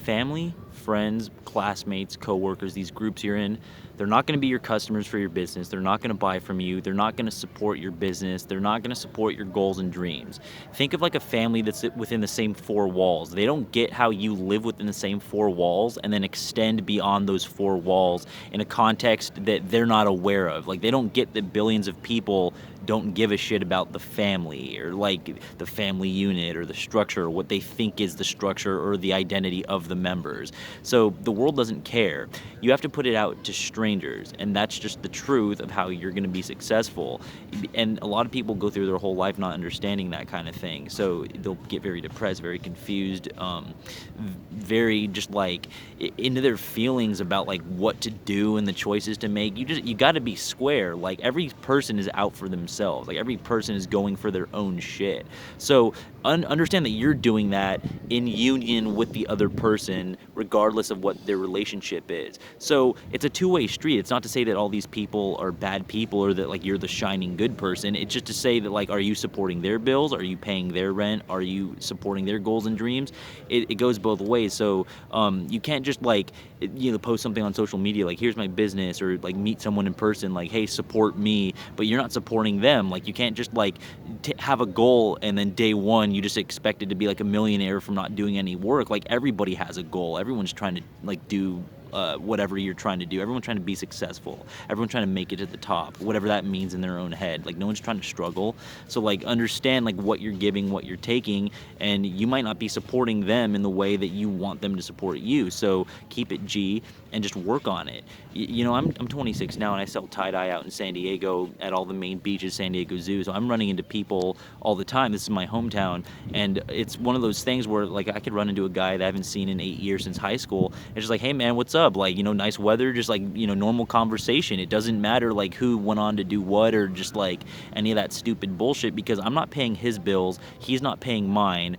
family, friends, classmates, coworkers, these groups you're in, they're not going to be your customers for your business. They're not going to buy from you. They're not going to support your business. They're not going to support your goals and dreams. Think of like a family that's within the same four walls. They don't get how you live within the same four walls and then extend beyond those four walls in a context that they're not aware of. Like, they don't get that billions of people don't give a shit about the family, or like the family unit, or the structure, or what they think is the structure or the identity of the members. So the world doesn't care. You have to put it out to strangers, and that's just the truth of how you're going to be successful. And a lot of people go through their whole life not understanding that kind of thing, so they'll get very depressed, very confused, very just like into their feelings about like what to do and the choices to make. You got to be square. Like, every person is out for themselves. Like, every person is going for their own shit. So understand that you're doing that in union with the other person, regardless of what their relationship is. So it's a two-way street. It's not to say that all these people are bad people, or that like you're the shining good person. It's just to say that, like, are you supporting their bills? Are you paying their rent? Are you supporting their goals and dreams? It goes both ways. So you can't just like, post something on social media like, here's my business, or like meet someone in person like, hey, support me, but you're not supporting them. Like, you can't just like have a goal and then day one you just expect it to be like a millionaire from not doing any work. Like, everybody has a goal. Everyone's trying to like do whatever you're trying to do. Everyone's trying to be successful. Everyone's trying to make it to the top, whatever that means in their own head. Like, no one's trying to struggle. So like, understand like what you're giving, what you're taking, and you might not be supporting them in the way that you want them to support you. So keep it G and just work on it. I'm 26 now, and I sell tie-dye out in San Diego at all the main beaches, San Diego Zoo. So I'm running into people all the time. This is my hometown, and it's one of those things where like I could run into a guy that I haven't seen in 8 years since high school. It's just like, hey man, what's up? Like, nice weather, just like, normal conversation. It doesn't matter like who went on to do what, or just like any of that stupid bullshit, because I'm not paying his bills, he's not paying mine.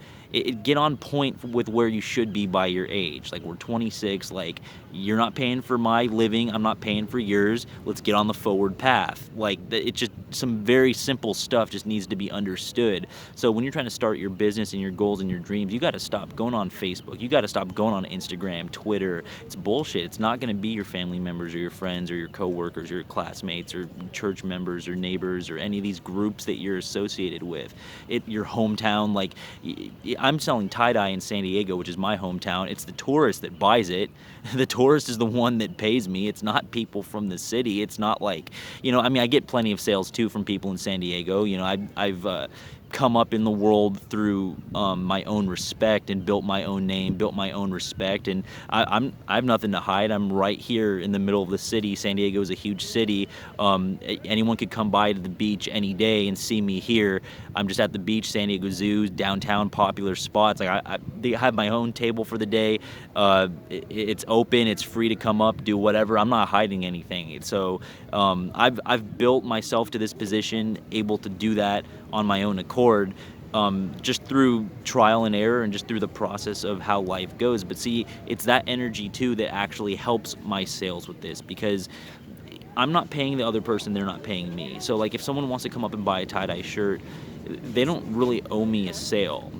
Get on point with where you should be by your age. Like, we're 26, like, you're not paying for my living, I'm not paying for yours. Let's get on the forward path. Like, it's just some very simple stuff just needs to be understood. So when you're trying to start your business and your goals and your dreams, you got to stop going on Facebook. You got to stop going on Instagram, Twitter. It's bullshit. It's not going to be your family members or your friends or your coworkers or your classmates or church members or neighbors or any of these groups that you're associated with. Your hometown, like, I'm selling tie-dye in San Diego, which is my hometown. It's the tourist that buys it. The tourist is the one that pays me. It's not people from the city. It's not like, I get plenty of sales too from people in San Diego. I've come up in the world through my own respect and built my own name, built my own respect, and I have nothing to hide. I'm right here in the middle of the city. San Diego is a huge city. Anyone could come by to the beach any day and see me here. I'm just at the beach, San Diego Zoo, downtown, popular spots. Like, they have my own table for the day. It's open. It's free to come up, do whatever. I'm not hiding anything. So I've built myself to this position, able to do that on my own accord, just through trial and error and just through the process of how life goes. But see, it's that energy too that actually helps my sales with this, because I'm not paying the other person, they're not paying me. So like, if someone wants to come up and buy a tie-dye shirt, they don't really owe me a sale.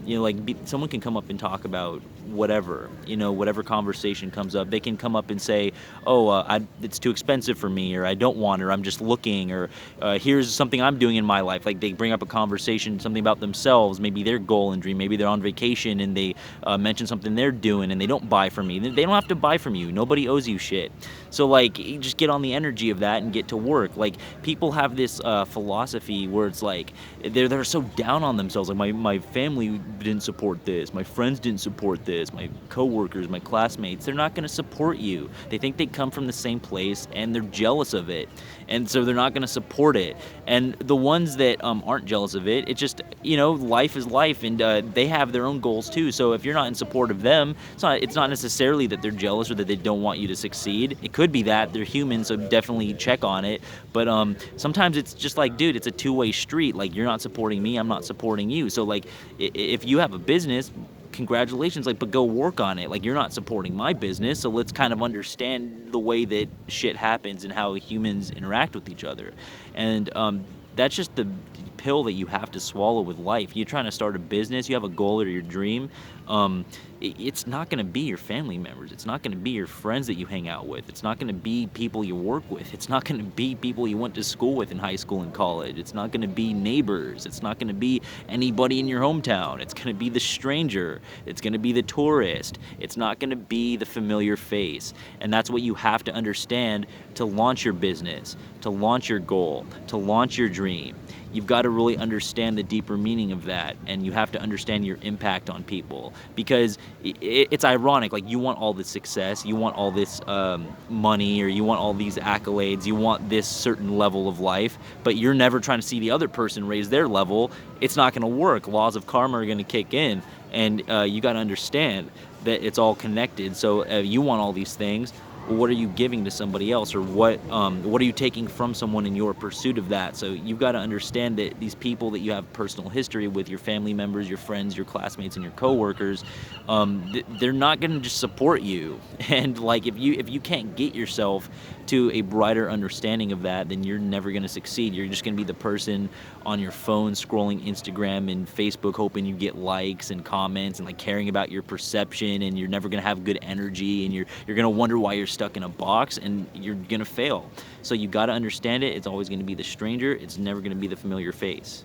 Someone can come up and talk about whatever, whatever conversation comes up. They can come up and say, it's too expensive for me, or I don't want it, or I'm just looking, or here's something I'm doing in my life. Like, they bring up a conversation, something about themselves, maybe their goal and dream, maybe they're on vacation and they mention something they're doing, and they don't buy from me. They don't have to buy from you. Nobody owes you shit. So like, you just get on the energy of that and get to work. Like, people have this philosophy where it's like, they're so down on themselves. Like, my family didn't support this, my friends didn't support this, my coworkers, my classmates, they're not going to support you. They think they come from the same place and they're jealous of it, and so they're not going to support it. And the ones that aren't jealous of it, it's just, life is life, and they have their own goals too. So if you're not in support of them, it's not necessarily that they're jealous or that they don't want you to succeed. It could be that they're human, so definitely check on it. But sometimes it's just like, dude, it's a two-way street. Like, you're not supporting me, I'm not supporting you. So like, if you have a business, congratulations, like, but go work on it. Like, you're not supporting my business, so let's kind of understand the way that shit happens and how humans interact with each other. And that's just the pill that you have to swallow with life. You're trying to start a business, you have a goal or your dream. It's not going to be your family members. It's not going to be your friends that you hang out with. It's not going to be people you work with. It's not going to be people you went to school with in high school and college. It's not going to be neighbors. It's not going to be anybody in your hometown. It's going to be the stranger. It's going to be the tourist. It's not going to be the familiar face. And that's what you have to understand to launch your business, to launch your goal, to launch your dream. You've got to really understand the deeper meaning of that, and you have to understand your impact on people, because it's ironic. Like, you want all this success, you want all this money, or you want all these accolades, you want this certain level of life, but you're never trying to see the other person raise their level. It's not going to work. Laws of karma are going to kick in, and you got to understand that it's all connected. So you want all these things. What are you giving to somebody else, or what are you taking from someone in your pursuit of that? So you've got to understand that these people that you have personal history with, your family members, your friends, your classmates, and your coworkers, they're not going to just support you. And like, if you can't get yourself to a brighter understanding of that, then you're never going to succeed. You're just going to be the person on your phone scrolling Instagram and Facebook, hoping you get likes and comments, and like caring about your perception, and you're never going to have good energy, and you're going to wonder why you're stuck in a box, and you're going to fail. So you got to understand it. It's always going to be the stranger. It's never going to be the familiar face.